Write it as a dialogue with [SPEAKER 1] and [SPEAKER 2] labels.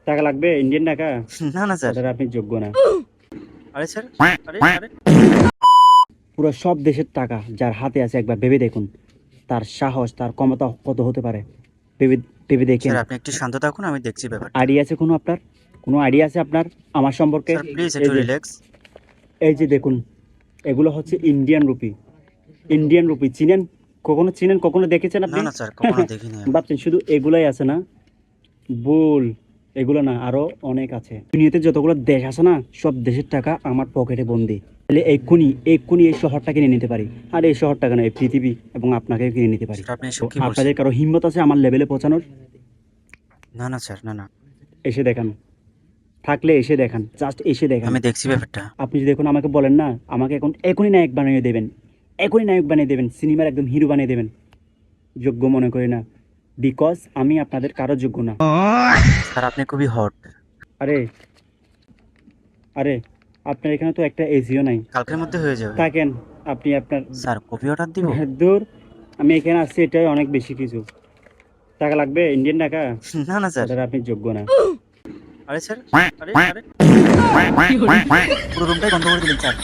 [SPEAKER 1] টাকা লাগবে ইন্ডিয়ান টাকা?
[SPEAKER 2] না না স্যার।
[SPEAKER 1] ওটার আপনি যোগ্য না।
[SPEAKER 2] আরে স্যার, আরে আরে
[SPEAKER 1] পুরো সব দেশের টাকা যার হাতে আছে একবার ভেবে দেখুন, তার সাহস, তার ক্ষমতা কত হতে পারে। ভেবে ভেবে দেখেন।
[SPEAKER 2] স্যার, আপনি একটু শান্ত থাকুন, আমি দেখছি ব্যাপারটা।
[SPEAKER 1] আইডিয়া আছে কোনো আপনার? কোনো আইডিয়া আছে আপনার আমার সম্পর্কে?
[SPEAKER 2] স্যার প্লিজ
[SPEAKER 1] এই
[SPEAKER 2] একটু
[SPEAKER 1] যে
[SPEAKER 2] রিল্যাক্স।
[SPEAKER 1] এই যে দেখুন, এগুলো হচ্ছে ইন্ডিয়ান রুপি। ইন্ডিয়ান রুপি চিনেন? কখনো চিনেন, কখনো দেখেছেন
[SPEAKER 2] না
[SPEAKER 1] আপনি?
[SPEAKER 2] না স্যার, কখনো দেখিনি আমি।
[SPEAKER 1] ভাবছেন শুধু এগুলাই আছে না? ভুল। এগুলো না, আরো অনেক আছে। দুনিয়াতে যতগুলো দেশ আছে না, সব দেশের টাকা আমার পকেটে বন্দি। তাহলে এক্ষুনি এক্ষুনি এই শহরটা কিনে নিতে পারি। আর এই শহরটা কেন, এই পৃথিবী এবং আপনাকে কিনে নিতে পারি।
[SPEAKER 2] স্যার আপনি
[SPEAKER 1] তো
[SPEAKER 2] এসব কি
[SPEAKER 1] আপনাদের
[SPEAKER 2] বলছেন?
[SPEAKER 1] কারো হিম্মত আছে আমার লেভেলে পৌঁছানোর?
[SPEAKER 2] না না স্যার, না না,
[SPEAKER 1] এসে দেখান। থাকলে এসে দেখান, জাস্ট এসে দেখান।
[SPEAKER 2] আমি দেখছি ব্যাপারটা।
[SPEAKER 1] আপনি যদি এখন আমাকে বলেন না, আমাকে এখন এখনই নায়ক বানিয়ে দেবেন, এখনই নায়ক বানিয়ে দেবেন, সিনেমার একদম হিরো বানিয়ে দেবেন, যোগ্য মনে করি না। বিকজ আমি আপনাদের কারো যোগ্য না।
[SPEAKER 2] স্যার আপনি খুবই হট।
[SPEAKER 1] আরে আরে আপনার এখানে তো একটা এসিও নাই।
[SPEAKER 2] কালকের মধ্যে হয়ে যাবে।
[SPEAKER 1] থাকেন আপনি আপনার।
[SPEAKER 2] স্যার কপি অর্ডার দিব?
[SPEAKER 1] দূর, আমি এখানে আসছি এটাই অনেক বেশি কিছু। টাকা লাগবে ইন্ডিয়ান টাকা?
[SPEAKER 2] না না স্যার।
[SPEAKER 1] ওটার আপনি যোগ্য না।
[SPEAKER 2] আরে স্যার, আরে আরে পুরো রুমটাই বন্ধ করে দিলেন স্যার।